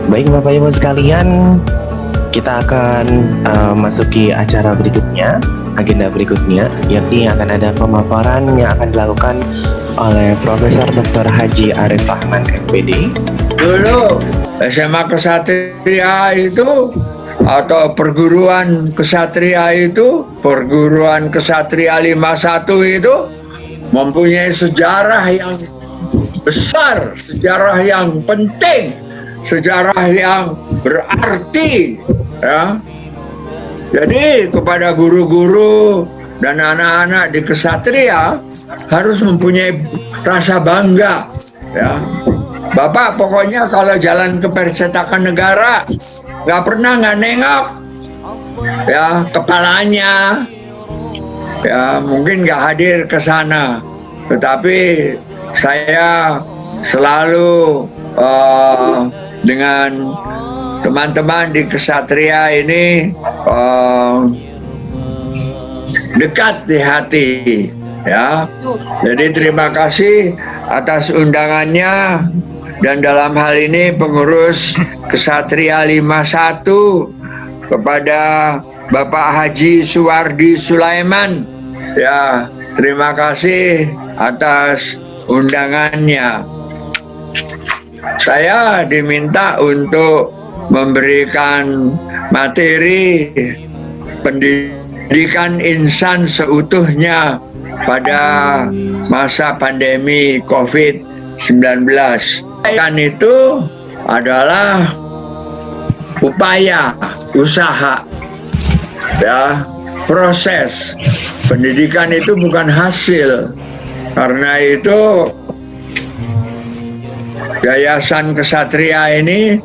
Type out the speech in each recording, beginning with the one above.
Baik Bapak Ibu sekalian, kita akan masuki acara berikutnya, agenda berikutnya, yakni akan ada pemaparan yang akan dilakukan oleh Profesor Dr. Haji Arif Rahman MPD. Dulu SMA Kesatria itu atau perguruan kesatria itu, perguruan kesatria 51 itu mempunyai sejarah yang besar, sejarah yang penting, sejarah yang berarti, ya. Jadi kepada guru-guru dan anak-anak di kesatria harus mempunyai rasa bangga, ya. Bapak pokoknya kalau jalan ke percetakan negara nggak pernah nggak nengok, ya, kepalanya, ya, mungkin nggak hadir ke sana, tetapi saya selalu dengan teman-teman di kesatria ini dekat di hati, ya. Jadi terima kasih atas undangannya, dan dalam hal ini pengurus Kesatria 51 kepada Bapak Haji Suwardi Sulaiman, ya, terima kasih atas undangannya. Saya diminta untuk memberikan materi pendidikan insan seutuhnya pada masa pandemi COVID-19. Kan itu adalah upaya, usaha, ya, proses. Pendidikan itu bukan hasil. Karena itu Yayasan Kesatria ini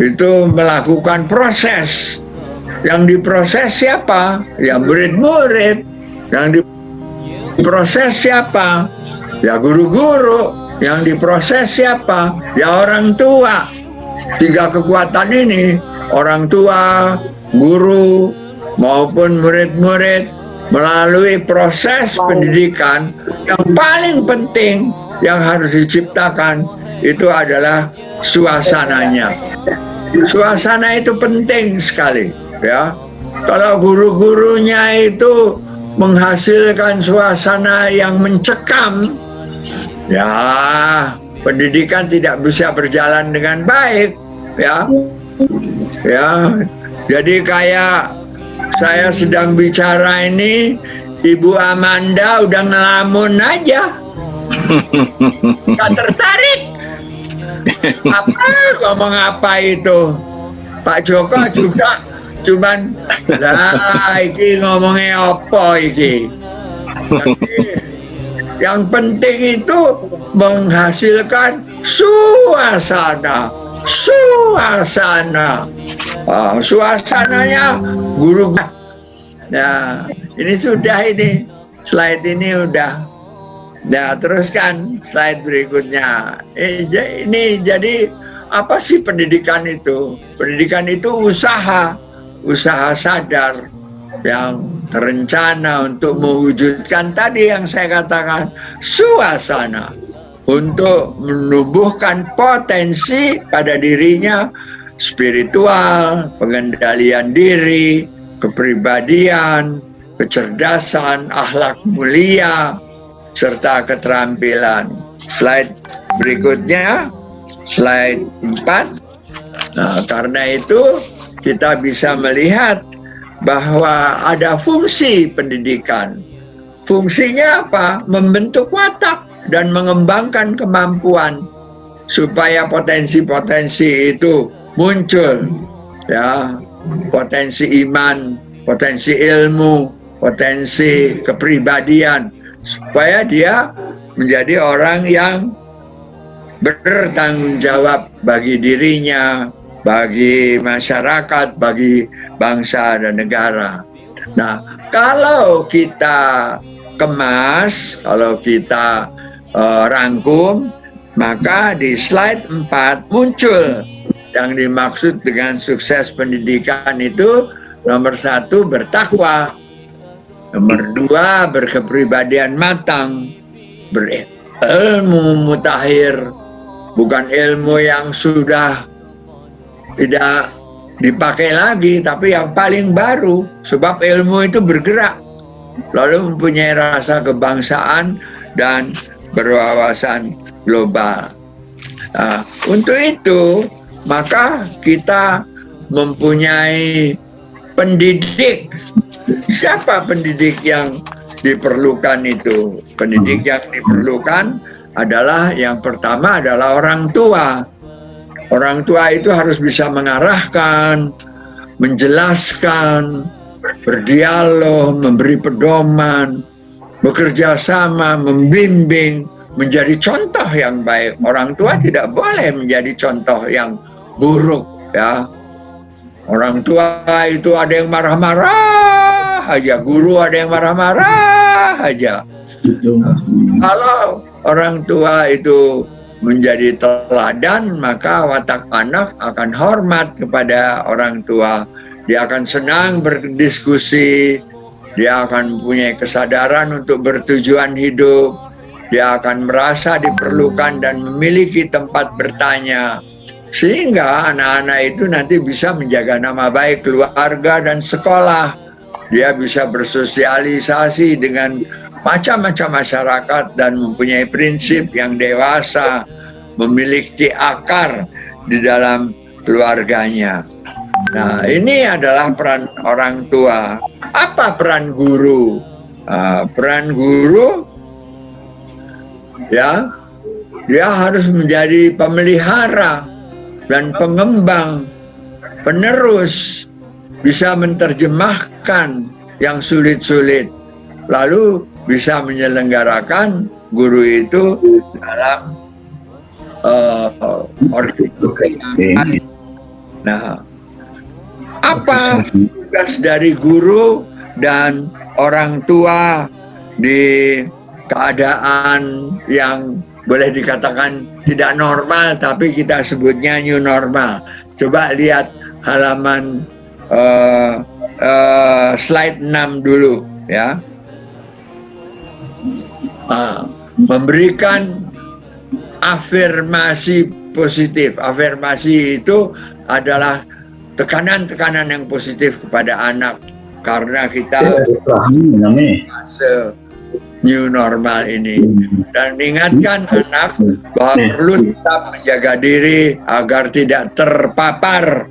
itu melakukan proses. Yang diproses siapa? Ya murid-murid. Yang diproses siapa? Ya guru-guru. Yang diproses siapa? Ya orang tua. Tiga kekuatan ini, orang tua, guru, maupun murid-murid, melalui proses pendidikan yang paling penting yang harus diciptakan itu adalah suasananya. Suasana itu penting sekali, ya. Kalau guru-gurunya itu menghasilkan suasana yang mencekam, ya, pendidikan tidak bisa berjalan dengan baik, ya. Ya, jadi kayak saya sedang bicara ini, Ibu Amanda udah ngelamun aja, nggak tertarik. Apa ngomong apa itu? Pak Joko juga cuman lah, iki ngomongnya apa iki? Jadi, yang penting itu menghasilkan suasana. Suasananya guru. Nah, ini sudah, ini slide ini udah. Nah, teruskan slide berikutnya. Ini jadi apa sih pendidikan itu? Pendidikan itu usaha sadar yang terencana untuk mewujudkan tadi yang saya katakan, suasana untuk menumbuhkan potensi pada dirinya, spiritual, pengendalian diri, kepribadian, kecerdasan, akhlak mulia, serta keterampilan. Slide berikutnya, slide 4. Nah, karena itu kita bisa melihat bahwa ada fungsi pendidikan. Fungsinya apa? Membentuk watak dan mengembangkan kemampuan supaya potensi-potensi itu muncul, ya, potensi iman, potensi ilmu, potensi kepribadian, supaya dia menjadi orang yang bertanggung jawab bagi dirinya, bagi masyarakat, bagi bangsa dan negara. Nah, kalau kita kemas, kalau kita rangkum, maka di slide 4 muncul yang dimaksud dengan sukses pendidikan itu. Nomor 1, bertakwa. Nomor 2, berkepribadian matang, berilmu mutakhir, bukan ilmu yang sudah tidak dipakai lagi, tapi yang paling baru, sebab ilmu itu bergerak, lalu mempunyai rasa kebangsaan dan berwawasan global. Nah, untuk itu maka kita mempunyai pendidik. Siapa pendidik yang diperlukan itu? Pendidik yang diperlukan adalah yang pertama adalah orang tua. Orang tua itu harus bisa mengarahkan, menjelaskan, berdialog, memberi pedoman, bekerja sama, membimbing, menjadi contoh yang baik. Orang tua tidak boleh menjadi contoh yang buruk, ya. Orang tua itu ada yang marah-marah aja, guru ada yang marah-marah aja. Kalau orang tua itu menjadi teladan, maka watak anak akan hormat kepada orang tua. Dia akan senang berdiskusi, dia akan mempunyai kesadaran untuk bertujuan hidup, dia akan merasa diperlukan dan memiliki tempat bertanya. Sehingga anak-anak itu nanti bisa menjaga nama baik keluarga dan sekolah. Dia bisa bersosialisasi dengan macam-macam masyarakat dan mempunyai prinsip yang dewasa, memiliki akar di dalam keluarganya. Nah, ini adalah peran orang tua. Apa peran guru? Peran guru, ya, dia harus menjadi pemelihara dan pengembang, penerus, bisa menerjemahkan yang sulit-sulit, lalu bisa menyelenggarakan guru itu dalam organisasi. Nah, apa tugas dari guru dan orang tua di keadaan yang boleh dikatakan tidak normal, tapi kita sebutnya new normal? Coba lihat halaman slide 6 dulu, ya. Memberikan afirmasi positif. Afirmasi itu adalah tekanan-tekanan yang positif kepada anak, karena kita fase new normal ini, dan mengingatkan anak bahwa perlu tetap menjaga diri agar tidak terpapar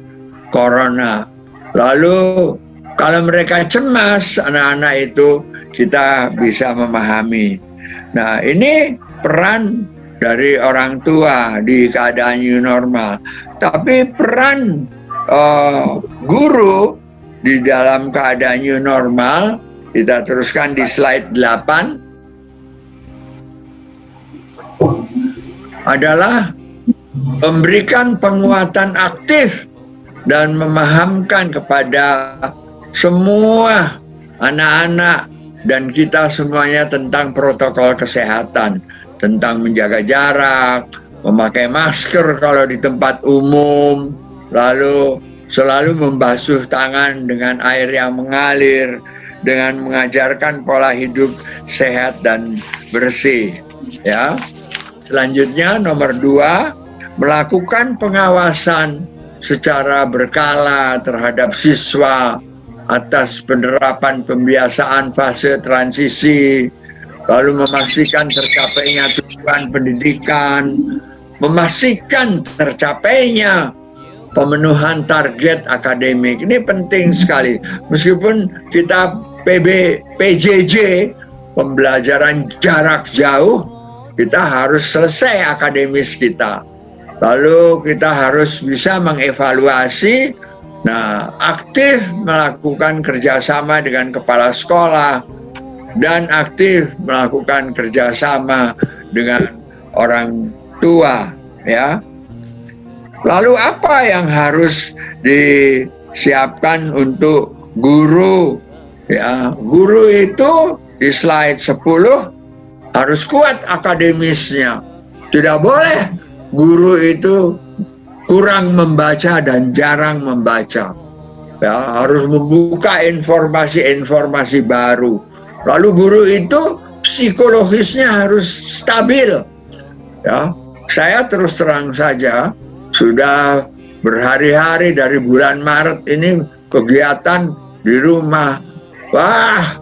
corona. Lalu kalau mereka cemas, anak-anak itu kita bisa memahami. Nah, ini peran dari orang tua di keadaan new normal. Tapi peran guru di dalam keadaan new normal, kita teruskan di slide 8, adalah memberikan penguatan aktif dan memahamkan kepada semua anak-anak dan kita semuanya tentang protokol kesehatan, tentang menjaga jarak, memakai masker kalau di tempat umum, lalu selalu membasuh tangan dengan air yang mengalir, dengan mengajarkan pola hidup sehat dan bersih, ya. Selanjutnya nomor 2, melakukan pengawasan secara berkala terhadap siswa atas penerapan pembiasaan fase transisi, lalu memastikan tercapainya tujuan pendidikan, memastikan tercapainya pemenuhan target akademik. Ini penting sekali. Meskipun kita PJJ, pembelajaran jarak jauh, kita harus selesai akademis kita. Lalu kita harus bisa mengevaluasi, aktif melakukan kerjasama dengan kepala sekolah, dan aktif melakukan kerjasama dengan orang tua, ya. Lalu apa yang harus disiapkan untuk guru? Ya, guru itu di slide 10 harus kuat akademisnya. Tidak boleh guru itu kurang membaca dan jarang membaca. Ya, harus membuka informasi-informasi baru. Lalu guru itu psikologisnya harus stabil. Ya, saya terus terang saja sudah berhari-hari dari bulan Maret ini kegiatan di rumah. Wah,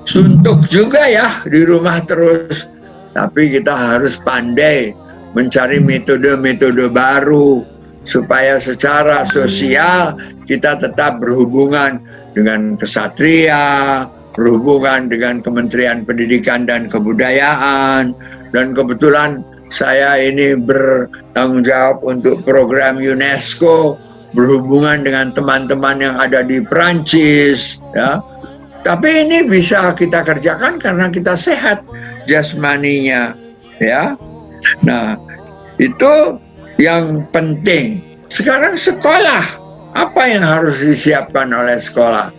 suntuk juga ya di rumah terus. Tapi kita harus pandai mencari metode-metode baru supaya secara sosial kita tetap berhubungan dengan kesatria, berhubungan dengan Kementerian Pendidikan dan Kebudayaan, dan kebetulan saya ini bertanggung jawab untuk program UNESCO, berhubungan dengan teman-teman yang ada di Perancis, ya. Tapi ini bisa kita kerjakan karena kita sehat jasmaninya, ya. Nah, itu yang penting. Sekarang sekolah, apa yang harus disiapkan oleh sekolah?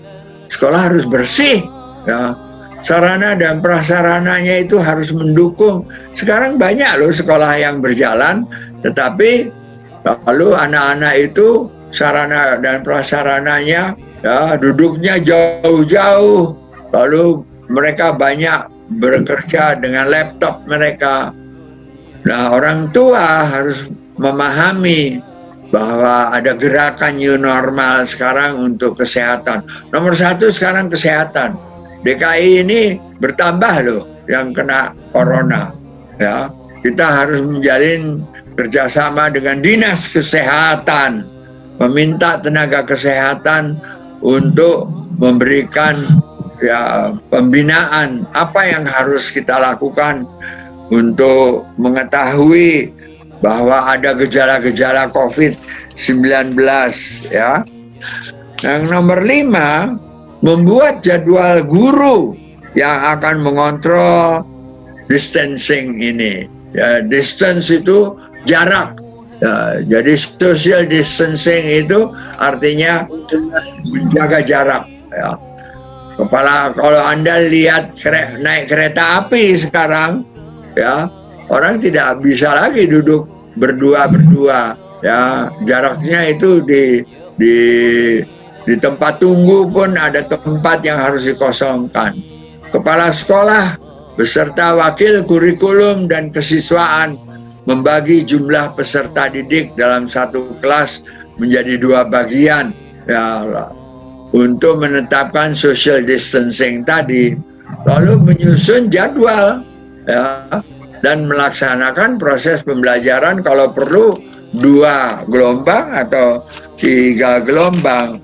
Sekolah harus bersih, ya. Sarana dan prasarananya itu harus mendukung. Sekarang banyak loh sekolah yang berjalan, tetapi lalu anak-anak itu sarana dan prasarananya, ya, duduknya jauh-jauh, lalu mereka banyak bekerja dengan laptop mereka. Nah, orang tua harus memahami bahwa ada gerakan new normal sekarang untuk kesehatan. Nomor satu sekarang kesehatan. DKI ini bertambah loh yang kena corona, ya. Kita harus menjalin kerjasama dengan dinas kesehatan, meminta tenaga kesehatan untuk memberikan, ya, pembinaan apa yang harus kita lakukan untuk mengetahui bahwa ada gejala-gejala COVID-19, ya. Yang nomor 5, membuat jadwal guru yang akan mengontrol distancing ini. Ya, distance itu jarak. Ya, jadi social distancing itu artinya menjaga jarak. Ya. Kalau Anda lihat naik kereta api sekarang, ya, orang tidak bisa lagi duduk berdua. Ya, jaraknya itu di tempat tunggu pun ada tempat yang harus dikosongkan. Kepala sekolah beserta wakil kurikulum dan kesiswaan membagi jumlah peserta didik dalam satu kelas menjadi 2 bagian, ya, untuk menetapkan social distancing tadi, lalu menyusun jadwal, ya, dan melaksanakan proses pembelajaran kalau perlu 2 gelombang atau 3 gelombang.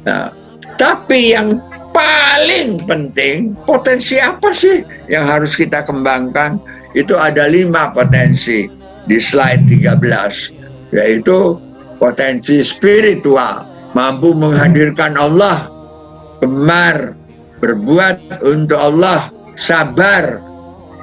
Nah, tapi yang paling penting, potensi apa sih yang harus kita kembangkan? Itu ada 5 potensi di slide 13, yaitu potensi spiritual, mampu menghadirkan Allah, gemar berbuat untuk Allah, sabar,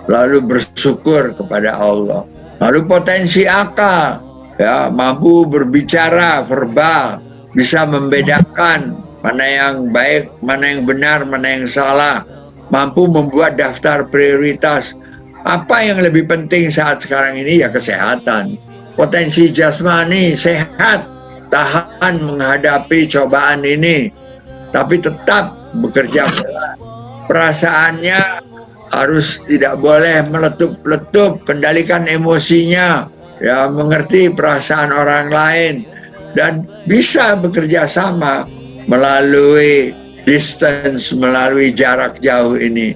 lalu bersyukur kepada Allah. Lalu potensi akal, ya, mampu berbicara verbal, bisa membedakan mana yang baik, mana yang benar, mana yang salah, mampu membuat daftar prioritas. Apa yang lebih penting saat sekarang ini? Ya, kesehatan. Potensi jasmani, sehat, tahan menghadapi cobaan ini, tapi tetap bekerja. Perasaannya harus tidak boleh meletup-letup, kendalikan emosinya, ya, mengerti perasaan orang lain, dan bisa bekerja sama melalui distance, melalui jarak jauh ini.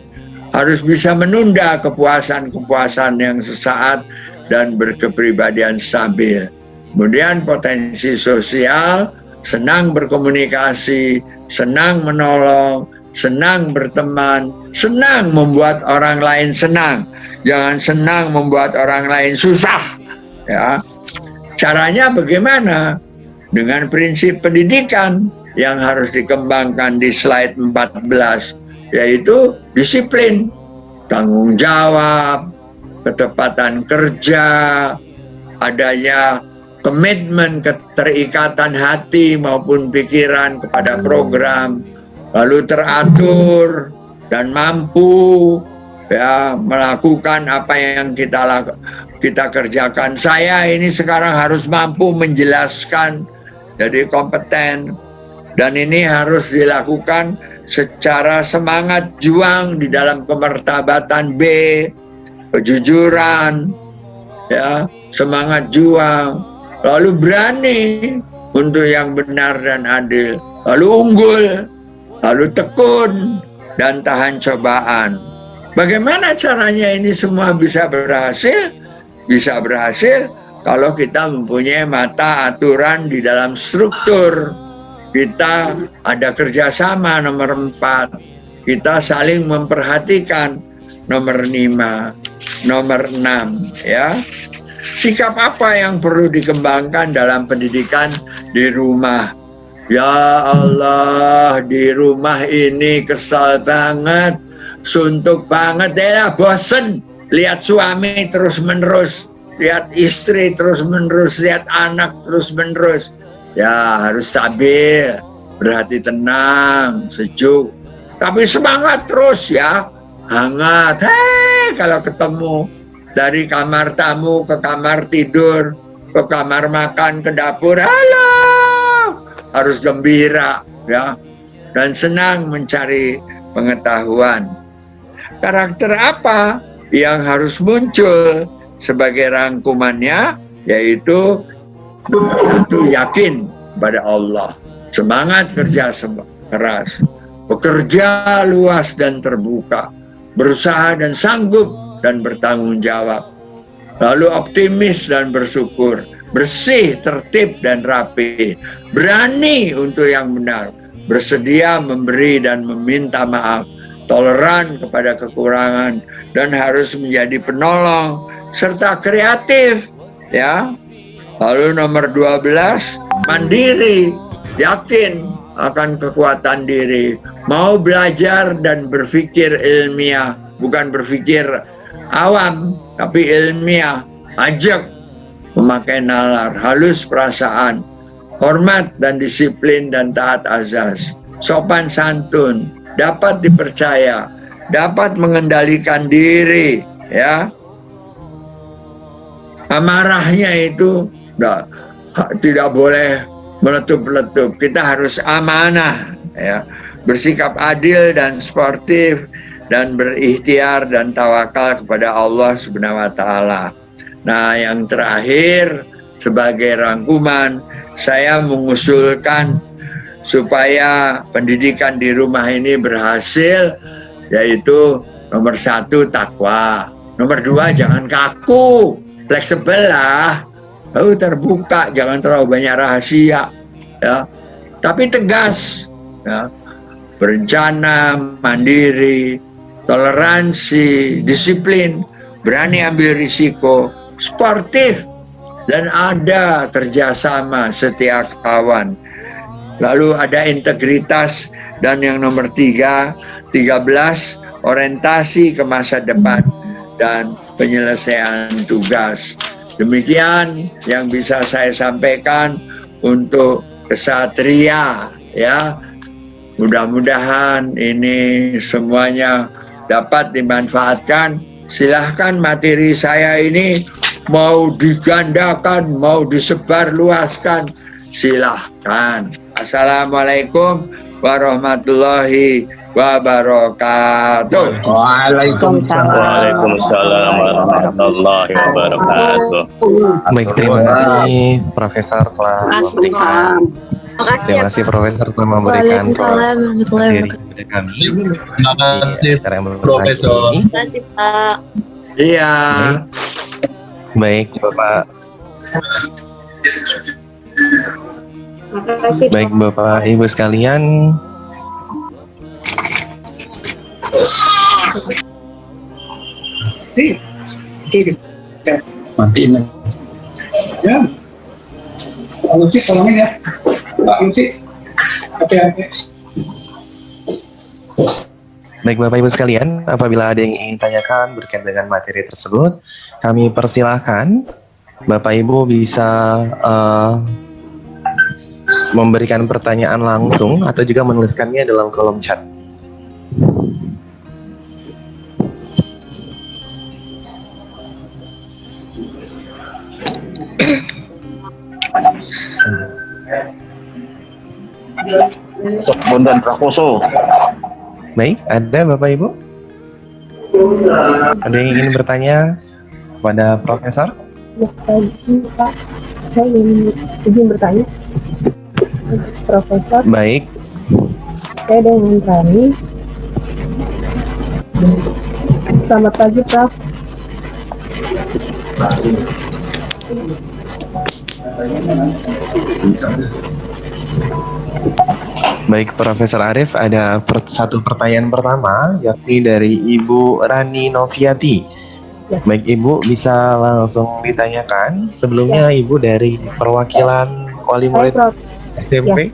Harus bisa menunda kepuasan-kepuasan yang sesaat dan berkepribadian stabil. Kemudian potensi sosial, senang berkomunikasi, senang menolong, senang berteman, senang membuat orang lain senang. Jangan senang membuat orang lain susah, ya. Caranya bagaimana? Dengan prinsip pendidikan yang harus dikembangkan di slide 14, yaitu disiplin, tanggung jawab, ketepatan kerja, adanya komitmen, keterikatan hati maupun pikiran kepada program, lalu teratur dan mampu, ya, melakukan apa yang kita kerjakan. Saya ini sekarang harus mampu menjelaskan, jadi kompeten, dan ini harus dilakukan secara semangat juang di dalam kemartabatan B, kejujuran, ya, semangat juang, lalu berani untuk yang benar dan adil, lalu unggul, lalu tekun, dan tahan cobaan. Bagaimana caranya ini semua bisa berhasil? Bisa berhasil kalau kita mempunyai mata aturan di dalam struktur. Kita ada kerjasama, nomor 4. Kita saling memperhatikan, nomor 5. Nomor 6, ya. Sikap apa yang perlu dikembangkan dalam pendidikan di rumah? Ya Allah, di rumah ini kesal banget, suntuk banget ya, bosen lihat suami terus menerus, lihat istri terus menerus, lihat anak terus menerus. Ya harus stabil, berhati tenang, sejuk, tapi semangat terus ya, hangat. Hei, kalau ketemu dari kamar tamu ke kamar tidur, ke kamar makan, ke dapur, halo, harus gembira ya, dan senang mencari pengetahuan. Karakter apa yang harus muncul sebagai rangkumannya? Yaitu 1, yakin pada Allah, semangat kerja keras, bekerja luas dan terbuka, berusaha dan sanggup dan bertanggung jawab, lalu optimis dan bersyukur, bersih, tertib dan rapi, berani untuk yang benar, bersedia memberi dan meminta maaf, toleran kepada kekurangan, dan harus menjadi penolong serta kreatif ya. Lalu nomor 12, mandiri, yakin akan kekuatan diri, mau belajar dan berpikir ilmiah, bukan berpikir awam tapi ilmiah, ajak, memakai nalar, halus perasaan, hormat dan disiplin dan taat azas, sopan santun, dapat dipercaya, dapat mengendalikan diri ya. Amarahnya itu tidak boleh meletup-letup, kita harus amanah ya, bersikap adil dan sportif, dan berikhtiar dan tawakal kepada Allah Subhanahu wa Ta'ala. Nah, yang terakhir sebagai rangkuman, saya mengusulkan supaya pendidikan di rumah ini berhasil, yaitu nomor 1, takwa, nomor 2, jangan kaku, fleksibel lah, terbuka, jangan terlalu banyak rahasia ya, tapi tegas ya, berencana, mandiri, toleransi, disiplin, berani ambil risiko, sportif, dan ada kerjasama setiap kawan. Lalu ada integritas, dan yang nomor 13, orientasi ke masa depan dan penyelesaian tugas. Demikian yang bisa saya sampaikan untuk kesatria ya. Mudah-mudahan ini semuanya dapat dimanfaatkan. Silahkan materi saya ini mau digandakan, mau disebarluaskan, silahkan. Assalamualaikum warahmatullahi wabarakatuh. Waalaikumsalam warahmatullahi wabarakatuh. Baik, terima kasih Profesor telah memberikan. Terima kasih Profesor telah memberikan materi kepada kami. Terima kasih Profesor. Terima kasih Pak. Iya. Baik Bapak. Terima kasih. Baik Bapak Ibu sekalian. Matiin ya. Pak Lucy tolongin ya. Pak Lucy. Hati-hati. Baik Bapak Ibu sekalian, apabila ada yang ingin tanyakan berkaitan dengan materi tersebut, kami persilahkan Bapak Ibu bisa memberikan pertanyaan langsung atau juga menuliskannya dalam kolom chat. Bondan Prakoso. Baik, ada Bapak Ibu? Ada yang ingin bertanya kepada Profesor? saya izin bertanya, Profesor. Baik, Saya dengan Rani. Selamat pagi, Prof. baik Profesor Arif, ada satu pertanyaan pertama, yakni dari Ibu Rani Noviati. Ya. Baik Ibu, bisa langsung ditanyakan. Sebelumnya Ibu dari perwakilan wali Hai, murid Prof. SMP.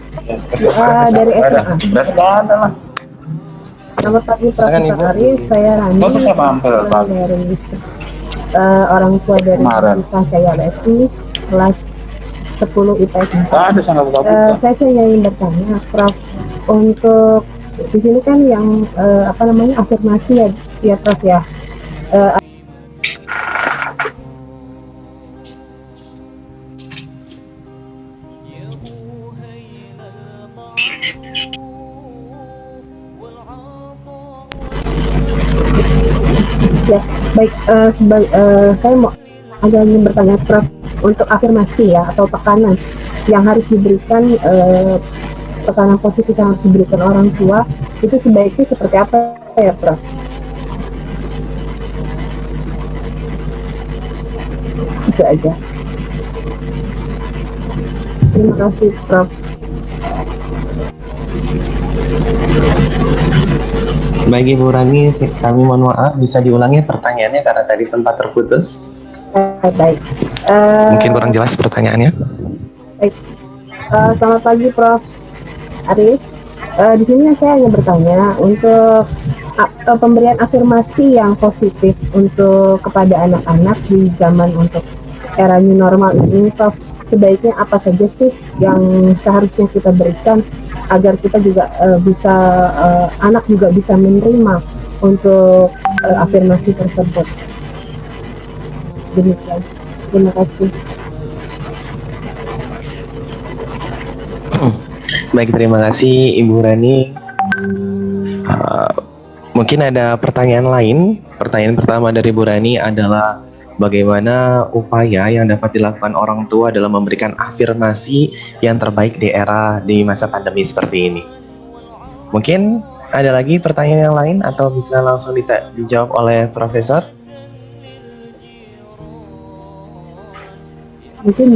Dari SMA. Selamat pagi, Profesor Arif. Saya Rani. Dari orang tua dari saya LSI kelas 10 IPS 4. Saya ingin bertanya, Prof, untuk di sini kan yang afirmasi ya Prof ya. Ya, baik. Saya mau ingin bertanya, Prof, untuk afirmasi ya atau tekanan yang harus diberikan, tekanan positif yang harus diberikan orang tua itu sebaiknya seperti apa ya, Prof? Itu aja. Terima kasih, Prof. Baik Ibu Rani, kami mohon maaf, bisa diulangi pertanyaannya karena tadi sempat terputus. Baik. Mungkin kurang jelas pertanyaannya. Baik. Selamat pagi, Prof. Arif. Di sini saya ingin bertanya untuk pemberian afirmasi yang positif untuk kepada anak-anak di zaman untuk era new normal ini, Prof. Sebaiknya apa saja sih yang seharusnya kita berikan agar kita juga bisa anak juga bisa menerima untuk afirmasi tersebut. Demikian. Terima kasih. Baik, terima kasih Ibu Rani. Mungkin ada pertanyaan lain. Pertanyaan pertama dari Ibu Rani adalah bagaimana upaya yang dapat dilakukan orang tua dalam memberikan afirmasi yang terbaik di masa pandemi seperti ini. Mungkin ada lagi pertanyaan yang lain atau bisa langsung dijawab oleh Profesor? Mungkin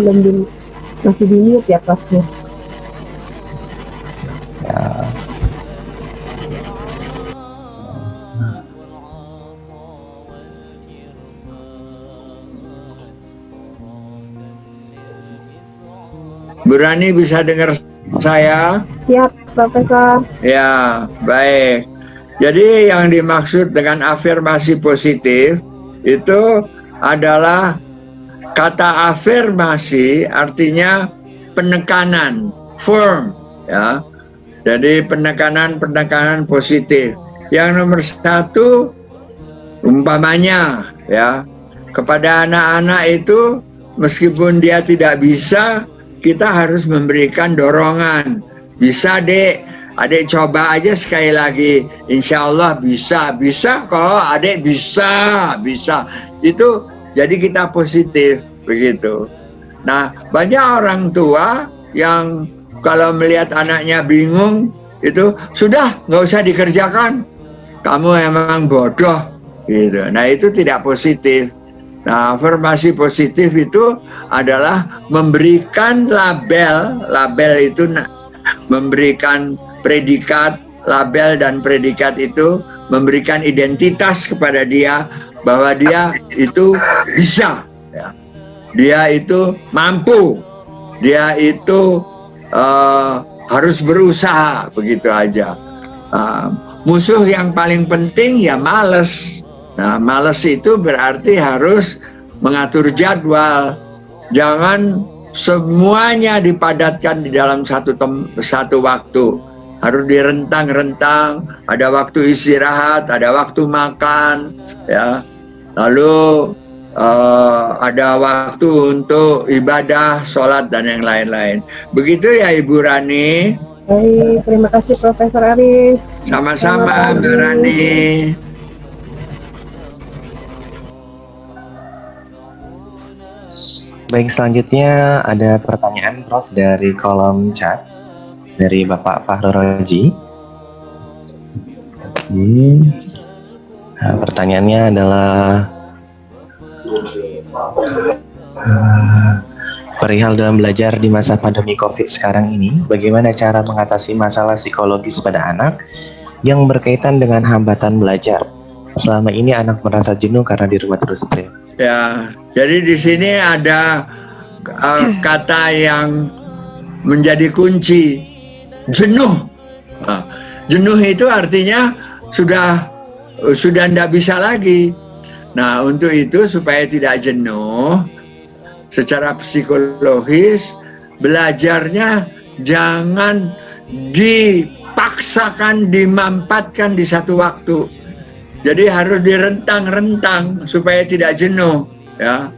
masih di mute ya, Profesor. Ya. Bu Rani bisa dengar saya? Siap, Profesor. Ya, baik. Jadi yang dimaksud dengan afirmasi positif itu adalah kata afirmasi artinya penekanan, firm, ya. Jadi penekanan positif. Yang nomor satu, umpamanya, ya, kepada anak-anak itu meskipun dia tidak bisa, kita harus memberikan dorongan. Bisa dek, adik coba aja sekali lagi. Insya Allah bisa kok adik bisa. Itu jadi kita positif begitu. Nah, banyak orang tua yang kalau melihat anaknya bingung itu sudah nggak usah dikerjakan. Kamu emang bodoh gitu. Nah, itu tidak positif. Nah, afirmasi positif itu adalah memberikan label itu memberikan predikat, label dan predikat itu memberikan identitas kepada dia bahwa dia itu bisa, ya. Dia itu mampu, dia itu harus berusaha, begitu aja. Musuh yang paling penting ya males. Nah, males itu berarti harus mengatur jadwal. Jangan semuanya dipadatkan di dalam satu waktu. Harus direntang-rentang, ada waktu istirahat, ada waktu makan, ya. Lalu ada waktu untuk ibadah, sholat, dan yang lain-lain. Begitu ya Ibu Rani. Baik, terima kasih Profesor Arif. Sama-sama Mbak Rani. Baik, selanjutnya ada pertanyaan Prof dari kolom chat dari Bapak Fahru Roji. Nah, pertanyaannya adalah perihal dalam belajar di masa pandemi COVID sekarang ini, bagaimana cara mengatasi masalah psikologis pada anak yang berkaitan dengan hambatan belajar? Selama ini anak merasa jenuh karena di rumah terus. Ya, jadi di sini ada kata yang menjadi kunci, jenuh. Nah, jenuh itu artinya sudah tidak bisa lagi. Nah, untuk itu supaya tidak jenuh secara psikologis, belajarnya jangan dipaksakan, dimampatkan di satu waktu. Jadi harus direntang-rentang supaya tidak jenuh, ya.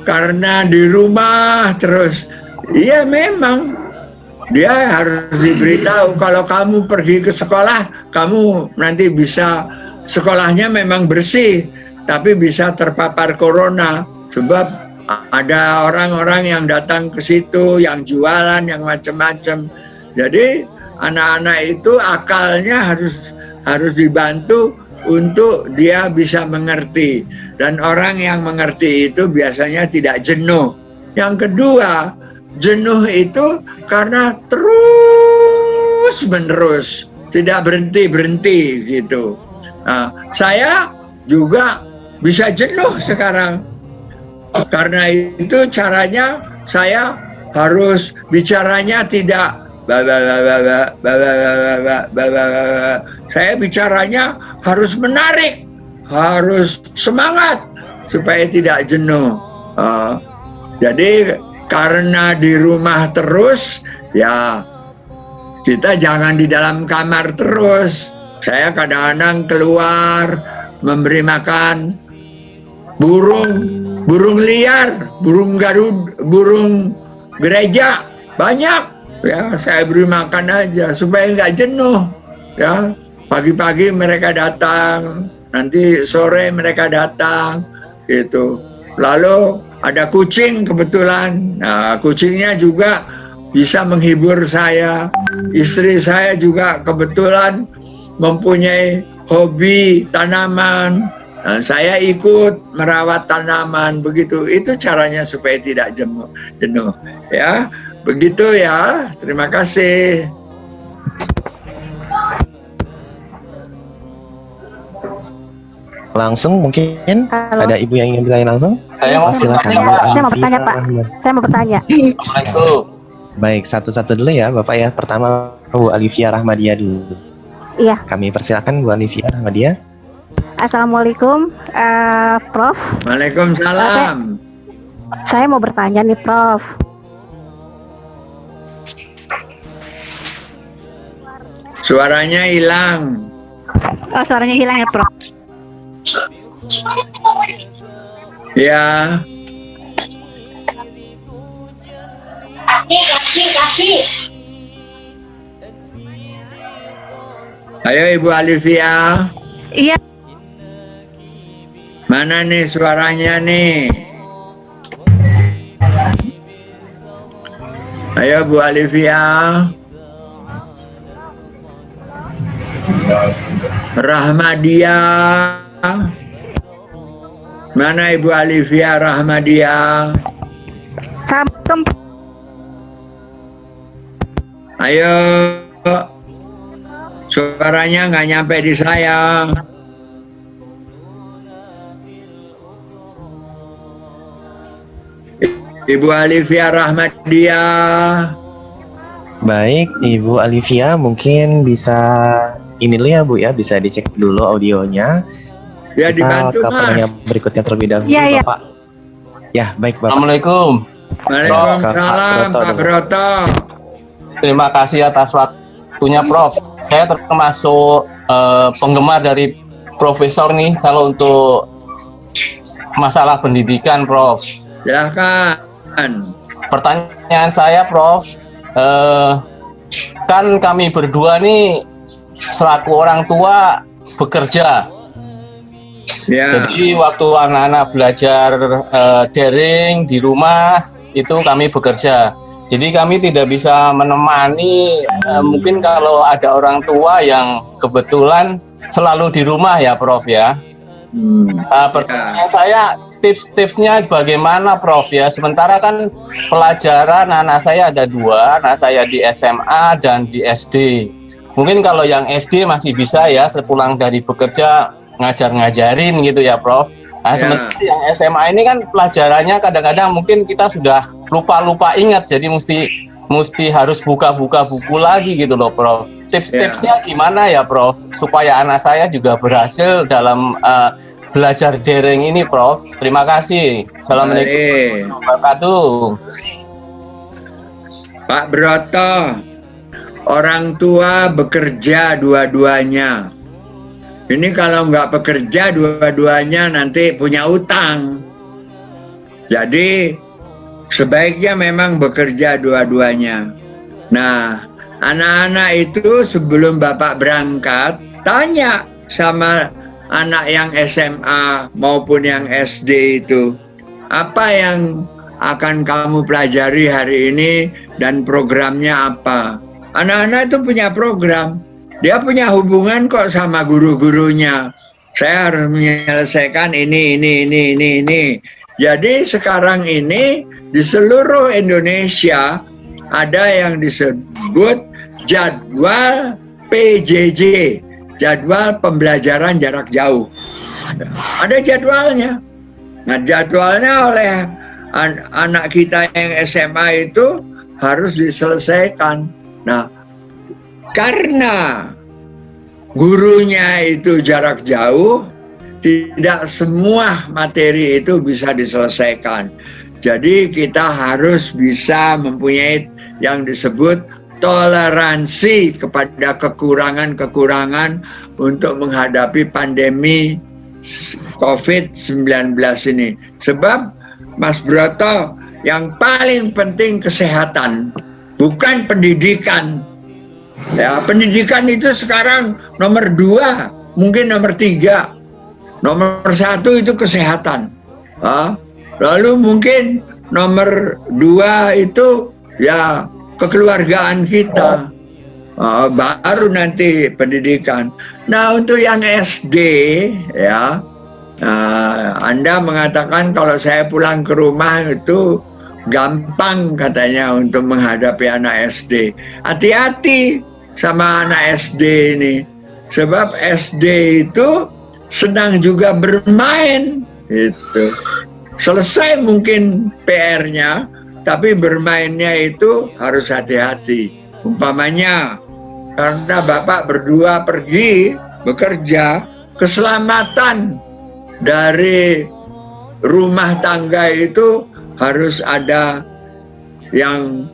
Karena di rumah terus, iya memang dia harus diberitahu kalau kamu pergi ke sekolah, kamu nanti bisa sekolahnya memang bersih, tapi bisa terpapar corona sebab ada orang-orang yang datang ke situ, yang jualan, yang macam-macam. Jadi anak-anak itu akalnya harus dibantu untuk dia bisa mengerti, dan orang yang mengerti itu biasanya tidak jenuh. Yang kedua, jenuh itu karena terus menerus tidak berhenti gitu. Nah, saya juga bisa jenuh sekarang, karena itu caranya saya harus bicaranya tidak saya bicaranya harus menarik, harus semangat supaya tidak jenuh. Jadi karena di rumah terus, ya kita jangan di dalam kamar terus. Saya kadang-kadang keluar memberi makan burung liar, burung garud, burung gereja, banyak. Ya, saya beri makan aja supaya nggak jenuh. Ya, pagi-pagi mereka datang, nanti sore mereka datang, gitu. Lalu ada kucing kebetulan. Nah, kucingnya juga bisa menghibur saya. Istri saya juga kebetulan mempunyai hobi tanaman. Nah, saya ikut merawat tanaman, begitu. Itu caranya supaya tidak jenuh. Ya. Begitu ya, terima kasih. Langsung mungkin Halo. ada ibu yang ingin bertanya langsung? Saya mau Silakan. bertanya, Pak. Saya mau bertanya, Pak. Saya mau bertanya. Assalamualaikum. Baik, satu-satu dulu ya Bapak ya. Pertama Bu Alivia Rahmadia dulu. Iya. Kami persilakan Bu Alivia Rahmadia. Assalamualaikum, Prof. Waalaikumsalam. Saya mau bertanya nih, Prof. Suaranya hilang. Oh, suaranya hilang ya, Prof. Ya, ayo Ibu Alivia. Iya. Mana nih suaranya nih? Ayo Bu Alivia. Rahmadia. Mana Ibu Alivia Rahmadia? Assalamualaikum. Ayo. Suaranya nggak nyampe di saya. Ibu Alivia Rahmadia. Baik, Ibu Alivia mungkin bisa ini dulu ya Bu ya, bisa dicek dulu audionya. Ya, Kita dibantu ke Mas. pertanyaan berikutnya terlebih dahulu, Iya, iya. Bapak. Ya, baik Bapak. Assalamualaikum. Waalaikumsalam Pak Pak Broto. Terima kasih atas waktunya, Prof. Saya termasuk penggemar dari Profesor nih kalau untuk masalah pendidikan, Prof. Silahkan. Pertanyaan saya, Prof, kan kami berdua nih selaku orang tua bekerja. Ya. Jadi waktu anak-anak belajar daring di rumah itu kami bekerja. Jadi kami tidak bisa menemani, mungkin kalau ada orang tua yang kebetulan selalu di rumah ya Prof ya. Pertanyaan saya, tips-tipsnya bagaimana Prof ya? Sementara kan pelajaran anak saya ada 2, anak saya di SMA dan di SD. Mungkin kalau yang SD masih bisa ya, sepulang dari bekerja ngajar-ngajarin gitu ya Prof. Nah, sementara yang SMA ini kan pelajarannya kadang-kadang mungkin kita sudah lupa ingat, jadi mesti harus buka-buka buku lagi gitu loh Prof. Tips-tipsnya gimana ya Prof, supaya anak saya juga berhasil dalam belajar daring ini Prof. Terima kasih. Assalamualaikum warahmatullahi wabarakatuh. Pak Broto, orang tua bekerja dua-duanya. Ini kalau nggak bekerja dua-duanya nanti punya utang. Jadi sebaiknya memang bekerja dua-duanya. Nah, anak-anak itu sebelum Bapak berangkat, tanya sama anak yang SMA maupun yang SD itu, apa yang akan kamu pelajari hari ini dan programnya apa? Anak-anak itu punya program. Dia punya hubungan kok sama guru-gurunya. Saya harus menyelesaikan ini. Jadi sekarang ini di seluruh Indonesia ada yang disebut jadwal PJJ, jadwal pembelajaran jarak jauh. Ada jadwalnya. Nah, jadwalnya oleh anak kita yang SMA itu harus diselesaikan. Nah, karena gurunya itu jarak jauh, tidak semua materi itu bisa diselesaikan. Jadi kita harus bisa mempunyai yang disebut toleransi kepada kekurangan-kekurangan untuk menghadapi pandemi COVID-19 ini. Sebab Mas Broto, yang paling penting kesehatan, bukan pendidikan. Ya, pendidikan itu sekarang nomor 2, mungkin nomor 3. Nomor 1 itu kesehatan. Lalu mungkin nomor 2 itu ya kekeluargaan kita. Baru nanti pendidikan. Nah, untuk yang SD ya, Anda mengatakan kalau saya pulang ke rumah itu gampang katanya untuk menghadapi anak SD. Hati-hati sama anak SD ini. Sebab SD itu senang juga bermain. Gitu. Selesai mungkin PR-nya, tapi bermainnya itu harus hati-hati. Umpamanya, karena Bapak berdua pergi bekerja, keselamatan dari rumah tangga itu harus ada yang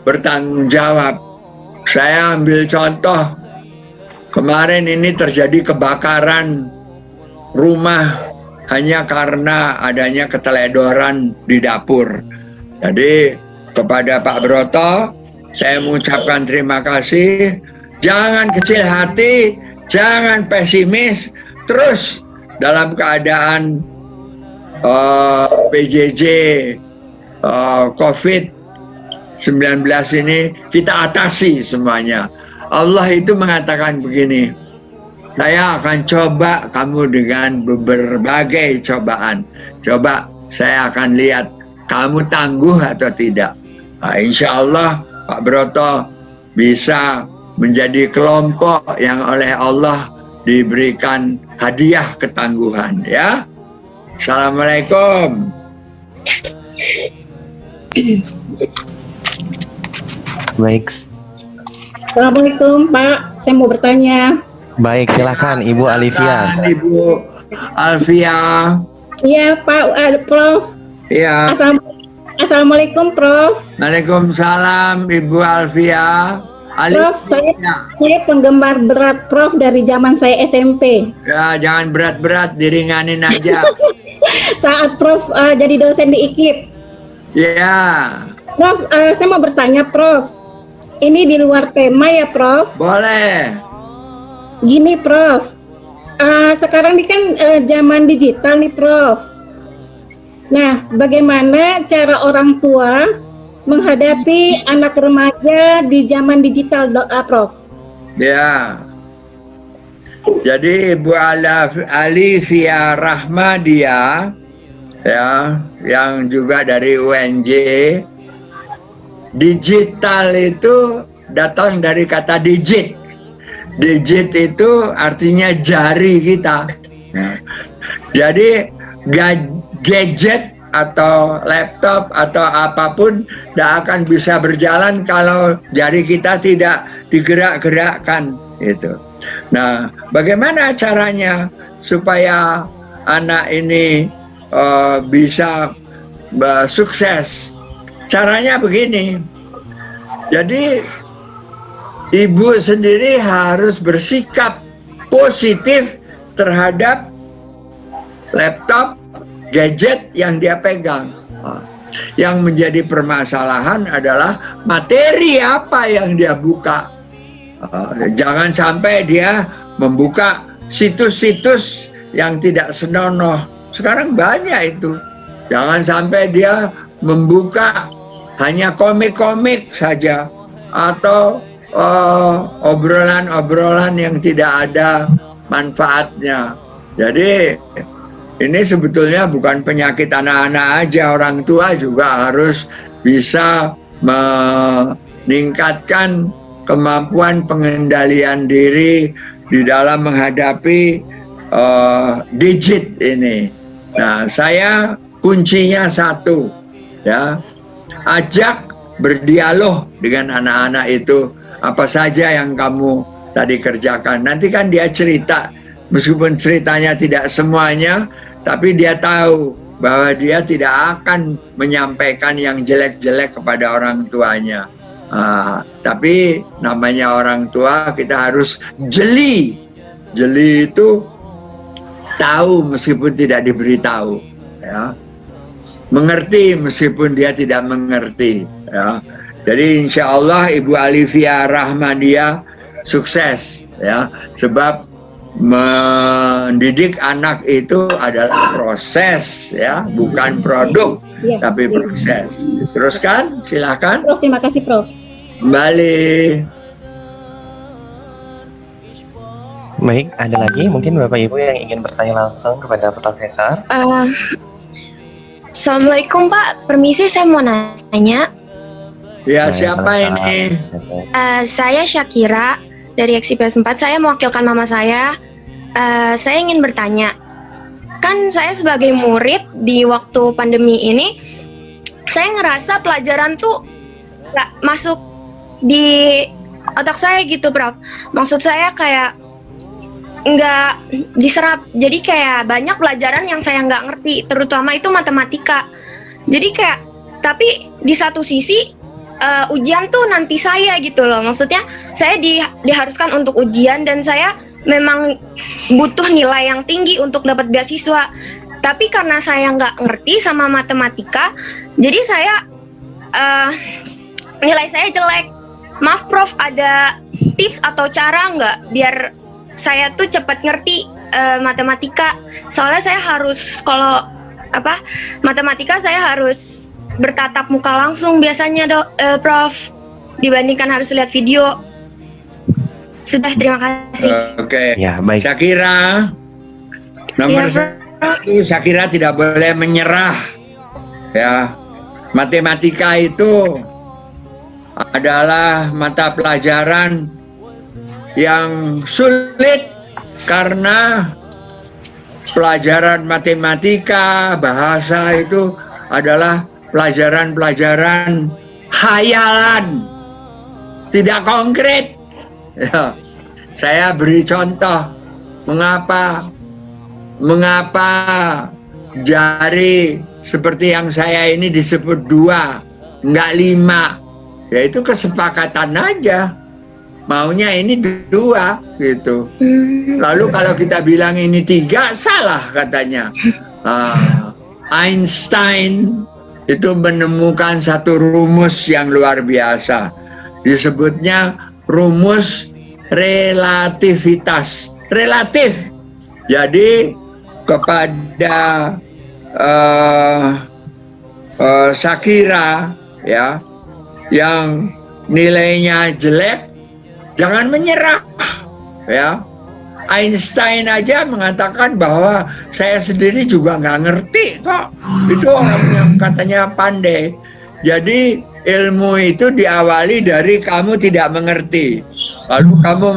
bertanggung jawab. Saya ambil contoh, kemarin ini terjadi kebakaran rumah hanya karena adanya keteledoran di dapur. Jadi kepada Pak Broto, saya mengucapkan terima kasih. Jangan kecil hati, jangan pesimis, terus dalam keadaan PJJ COVID-19 ini kita atasi semuanya. Allah itu mengatakan begini, saya akan coba kamu dengan berbagai cobaan. Coba saya akan lihat kamu tangguh atau tidak. Nah, insya Allah Pak Broto bisa menjadi kelompok yang oleh Allah diberikan hadiah ketangguhan ya. Assalamualaikum. Baik. Assalamualaikum Pak, saya mau bertanya. Baik, silakan Ibu Alivia. Ibu Alvia. Iya Pak, Prof. Iya. Assalamualaikum Prof. Waalaikumsalam Ibu Alvia. Prof, saya penggemar berat Prof dari zaman saya SMP. Ya, jangan berat-berat, diringanin aja. Saat Prof jadi dosen di IKIP. Ya. Prof, saya mau bertanya Prof. Ini di luar tema ya Prof. Boleh. Gini Prof, sekarang ini kan zaman digital nih Prof. Nah, bagaimana cara orang tua menghadapi anak remaja di zaman digital, Prof? Ya. Jadi Ibu Alifia Rahmadia, ya, yang juga dari UNJ, digital itu datang dari kata digit. Digit itu artinya jari kita. Nah, jadi gadget atau laptop atau apapun tidak akan bisa berjalan kalau jari kita tidak digerak-gerakkan gitu. Nah, bagaimana caranya supaya anak ini bisa sukses? Caranya begini. Jadi ibu sendiri harus bersikap positif terhadap laptop, gadget yang dia pegang. Yang menjadi permasalahan adalah materi apa yang dia buka. Jangan sampai dia membuka situs-situs yang tidak senonoh. Sekarang banyak itu. Jangan sampai dia membuka hanya komik-komik saja atau obrolan-obrolan yang tidak ada manfaatnya. Jadi ini sebetulnya bukan penyakit anak-anak aja, orang tua juga harus bisa meningkatkan kemampuan pengendalian diri di dalam menghadapi digit ini. Nah, saya kuncinya satu, ya, ajak berdialog dengan anak-anak itu, apa saja yang kamu tadi kerjakan. Nanti kan dia cerita, meskipun ceritanya tidak semuanya, tapi dia tahu bahwa dia tidak akan menyampaikan yang jelek-jelek kepada orang tuanya. Tapi namanya orang tua, kita harus jeli. Jeli itu tahu meskipun tidak diberitahu, ya. Mengerti meskipun dia tidak mengerti, ya. Jadi insya Allah Ibu Alifia Rahmadia sukses, ya, sebab mendidik anak itu adalah proses, ya, bukan produk, Ya, tapi ya. proses. Teruskan, silakan. Prof, terima kasih Prof. Kembali. Baik, ada lagi mungkin Bapak Ibu yang ingin bertanya langsung kepada Profesor? Assalamualaikum Pak, permisi saya mau nanya. Ya, Baik, siapa sama-sama. ini? Saya Syakira dari XIPS 4, saya mewakilkan mama saya. Saya ingin bertanya, kan saya sebagai murid di waktu pandemi ini, saya ngerasa pelajaran tuh nggak masuk di otak saya gitu, Prof. Maksud saya kayak nggak diserap, jadi kayak banyak pelajaran yang saya nggak ngerti, terutama itu matematika. Jadi kayak, tapi di satu sisi ujian tuh nanti saya gitu loh, maksudnya saya diharuskan untuk ujian dan saya memang butuh nilai yang tinggi untuk dapat beasiswa. Tapi karena saya nggak ngerti sama matematika, jadi saya nilai saya jelek. Maaf Prof, ada tips atau cara nggak biar saya tuh cepat ngerti matematika? Soalnya saya harus, kalau matematika saya harus bertatap muka langsung biasanya Prof, dibandingkan harus lihat video. Sudah, terima kasih. Oke. Ya, baik. Syakira, nomor Iya, satu, Syakira tidak boleh menyerah. Ya, matematika itu adalah mata pelajaran yang sulit karena pelajaran matematika, bahasa itu adalah pelajaran-pelajaran hayalan, tidak konkret. Ya, saya beri contoh mengapa jari seperti yang saya ini disebut 2, enggak 5. Ya itu kesepakatan aja. Maunya ini 2 gitu. Lalu kalau kita bilang ini 3, salah katanya. Einstein itu menemukan satu rumus yang luar biasa. Disebutnya rumus relativitas. Relatif. Jadi kepada Shakira ya yang nilainya jelek, jangan menyerah ya. Einstein aja mengatakan bahwa saya sendiri juga nggak ngerti kok. Itu orang yang katanya pandai. Jadi ilmu itu diawali dari kamu tidak mengerti. Lalu kamu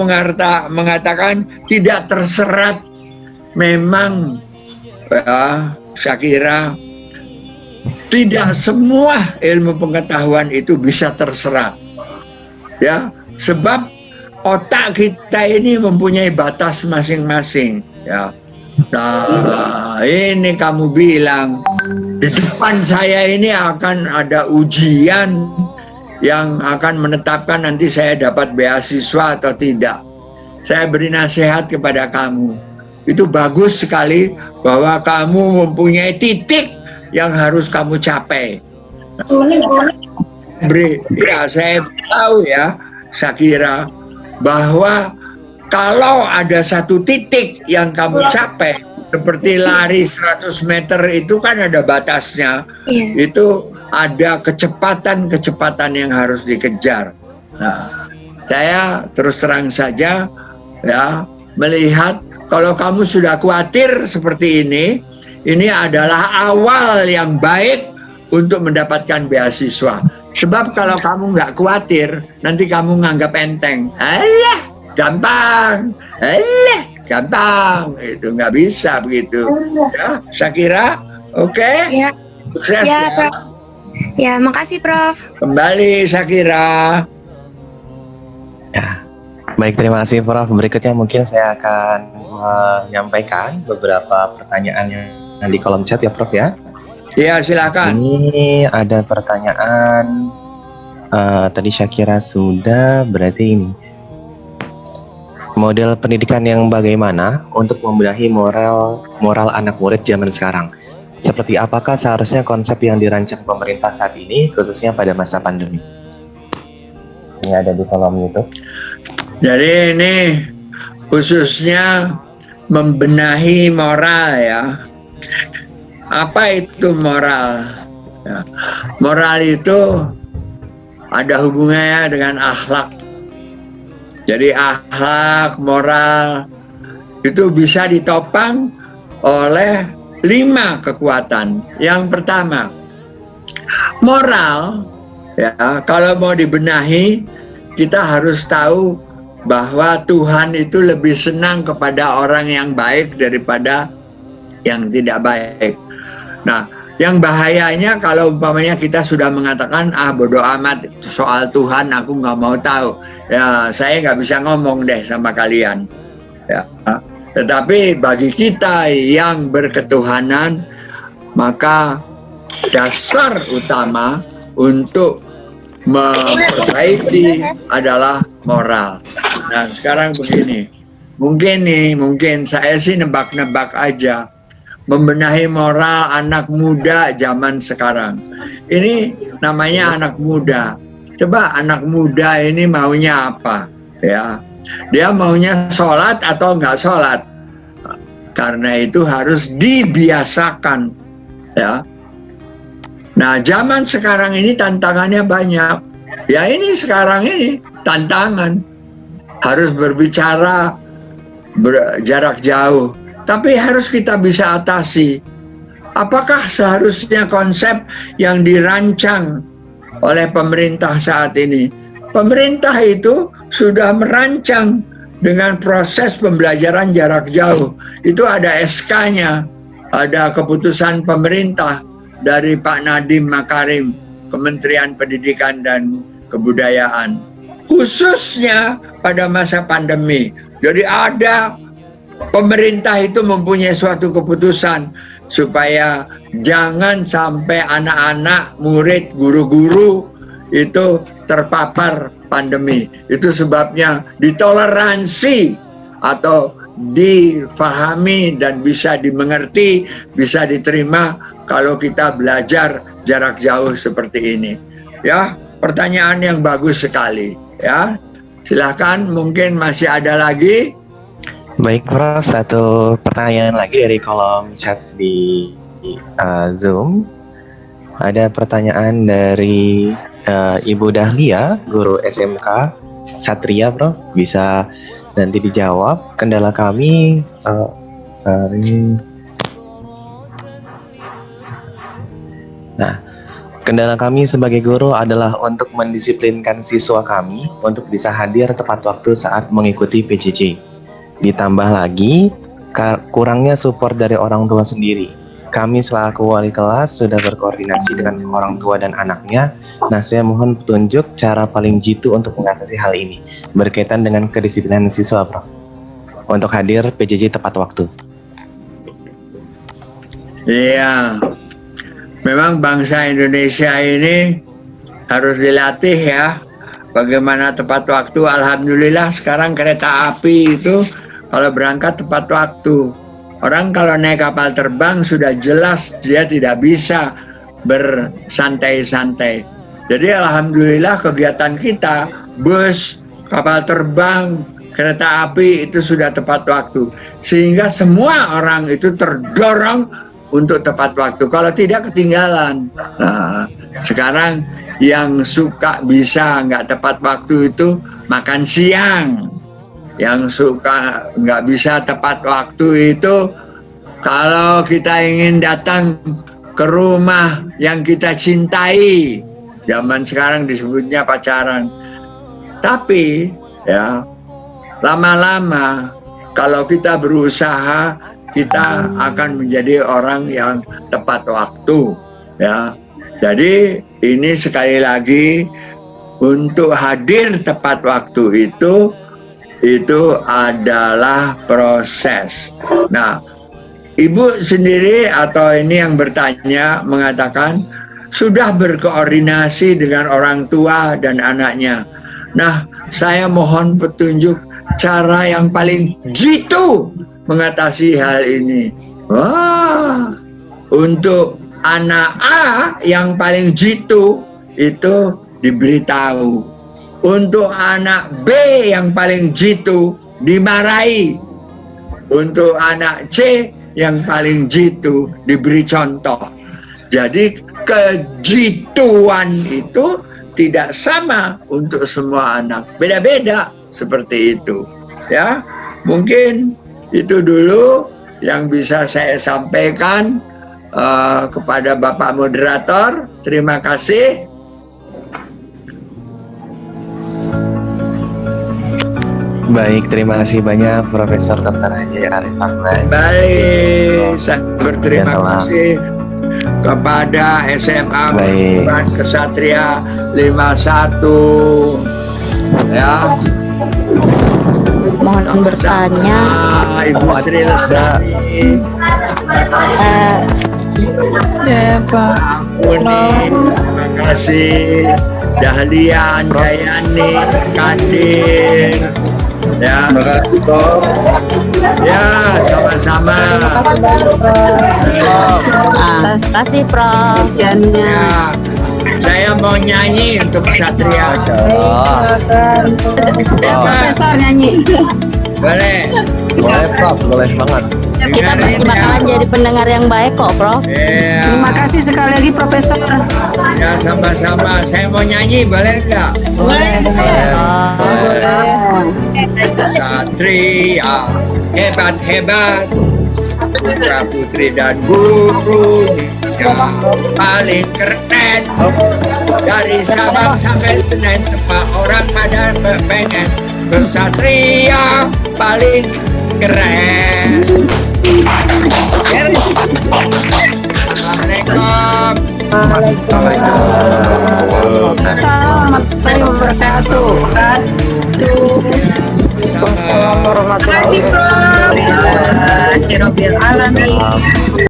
mengatakan tidak terserap. Memang ya, Shakira, tidak semua ilmu pengetahuan itu bisa terserap. Ya, sebab otak kita ini mempunyai batas masing-masing ya. Nah, ini kamu bilang di depan saya ini akan ada ujian yang akan menetapkan nanti saya dapat beasiswa atau tidak. Saya beri nasihat kepada kamu. Itu bagus sekali bahwa kamu mempunyai titik yang harus kamu capai. Ya, saya tahu ya, Shakira, bahwa kalau ada satu titik yang kamu capai, seperti lari 100 meter itu kan ada batasnya. Itu ada kecepatan yang harus dikejar. Nah, saya terus terang saja ya melihat kalau kamu sudah khawatir seperti ini adalah awal yang baik untuk mendapatkan beasiswa. Sebab kalau kamu nggak khawatir, nanti kamu nganggap enteng. Alah, gampang. Alah, gampang. Itu nggak bisa begitu. Ya, Shakira, oke? Ya. Sukses Ya, ya. Prof. Ya, makasih Prof. Kembali Shakira. Ya, baik, terima kasih Prof. Berikutnya mungkin saya akan menyampaikan beberapa pertanyaan yang di kolom chat ya Prof ya. Ya, silakan. Ini ada pertanyaan tadi Shakira sudah, berarti ini model pendidikan yang bagaimana untuk membenahi moral anak murid zaman sekarang? Seperti apakah seharusnya konsep yang dirancang pemerintah saat ini, khususnya pada masa pandemi? Ini ada di kolom YouTube. Jadi ini khususnya membenahi moral ya. Apa itu moral? Ya. Moral itu ada hubungannya dengan akhlak. Jadi akhlak, moral itu bisa ditopang oleh 5 kekuatan. Yang pertama, moral ya, kalau mau dibenahi kita harus tahu bahwa Tuhan itu lebih senang kepada orang yang baik daripada yang tidak baik. Nah, yang bahayanya kalau umpamanya kita sudah mengatakan bodoh amat soal Tuhan, aku nggak mau tahu. Ya, saya nggak bisa ngomong deh sama kalian. Ya, tetapi bagi kita yang berketuhanan, maka dasar utama untuk memperbaiki adalah moral. Nah, sekarang begini, mungkin saya sih nebak-nebak aja. Membenahi moral anak muda zaman sekarang. Ini namanya anak muda. Coba anak muda ini maunya apa? Ya, dia maunya sholat atau nggak sholat? Karena itu harus dibiasakan. Ya. Nah, zaman sekarang ini tantangannya banyak. Ya, ini sekarang ini tantangan. Harus berbicara jarak jauh. Tapi harus kita bisa atasi. Apakah seharusnya konsep yang dirancang oleh pemerintah saat ini? Pemerintah itu sudah merancang dengan proses pembelajaran jarak jauh. Itu ada SK-nya, ada keputusan pemerintah dari Pak Nadiem Makarim, Kementerian Pendidikan dan Kebudayaan. Khususnya pada masa pandemi. Jadi ada pemerintah itu mempunyai suatu keputusan supaya jangan sampai anak-anak, murid, guru-guru itu terpapar pandemi. Itu sebabnya ditoleransi atau difahami dan bisa dimengerti, bisa diterima kalau kita belajar jarak jauh seperti ini. Ya, pertanyaan yang bagus sekali. Ya, silakan, mungkin masih ada lagi Baik, Prof. Satu pertanyaan lagi dari kolom chat di Zoom. Ada pertanyaan dari Ibu Dahlia, guru SMK Satria, Prof. Bisa nanti dijawab. Kendala kami, kendala kami sebagai guru adalah untuk mendisiplinkan siswa kami untuk bisa hadir tepat waktu saat mengikuti PJJ. Ditambah lagi, kurangnya support dari orang tua sendiri. Kami selaku wali kelas sudah berkoordinasi dengan orang tua dan anaknya. Nah, saya mohon petunjuk cara paling jitu untuk mengatasi hal ini berkaitan dengan kedisiplinan siswa, Prof. Untuk hadir PJJ tepat waktu. Iya, memang bangsa Indonesia ini harus dilatih ya. Bagaimana tepat waktu. Alhamdulillah sekarang kereta api itu kalau berangkat tepat waktu. Orang kalau naik kapal terbang sudah jelas dia tidak bisa bersantai-santai. Jadi alhamdulillah kegiatan kita, bus, kapal terbang, kereta api itu sudah tepat waktu. Sehingga semua orang itu terdorong untuk tepat waktu. Kalau tidak ketinggalan. Nah, sekarang yang suka bisa nggak tepat waktu itu makan siang. Yang suka nggak bisa tepat waktu itu kalau kita ingin datang ke rumah yang kita cintai. Zaman sekarang disebutnya pacaran. Tapi ya lama-lama kalau kita berusaha kita akan menjadi orang yang tepat waktu ya. Jadi ini sekali lagi untuk hadir tepat waktu itu adalah proses. Nah, Ibu sendiri atau ini yang bertanya mengatakan sudah berkoordinasi dengan orang tua dan anaknya. Nah, saya mohon petunjuk cara yang paling jitu mengatasi hal ini. Wah, untuk anak A yang paling jitu itu diberitahu. Untuk anak B yang paling jitu dimarahi. Untuk anak C yang paling jitu diberi contoh. Jadi kejituan itu tidak sama untuk semua anak. Beda-beda seperti itu. Ya, mungkin itu dulu yang bisa saya sampaikan kepada Bapak Moderator. Terima kasih. Baik, terima kasih banyak Profesor Dr. Haji Arif Ahmad. Baik, saya berterima kasih kepada SMA Kesatria 51 ya. Mohon bertanya, Ibu Sri Lestari. ya Pak. Terima kasih Dahlia Andayani Kadir. Ya, terima kasih. Ya, sama-sama. Terima kasih Prof. Ya, saya mau nyanyi untuk Satria. Profesor nyanyi. Boleh. Boleh, Prof. Boleh banget. Kita pasti bakalan jadi pendengar yang baik kok, Prof. Ya. Terima kasih sekali lagi Profesor. Ya, sama-sama. Saya mau nyanyi, boleh nggak? Boleh. Satria hebat-hebat, putra putri dan guru yang paling keren. Dari Sabang sampai Senen semua orang pada pengen Kesatria paling keren. Assalamualaikum. Assalamualaikum wabarakatuh. Assalamualaikum warahmatullahi wabarakatuh. Terima kasih Prof. Alhamdulillah.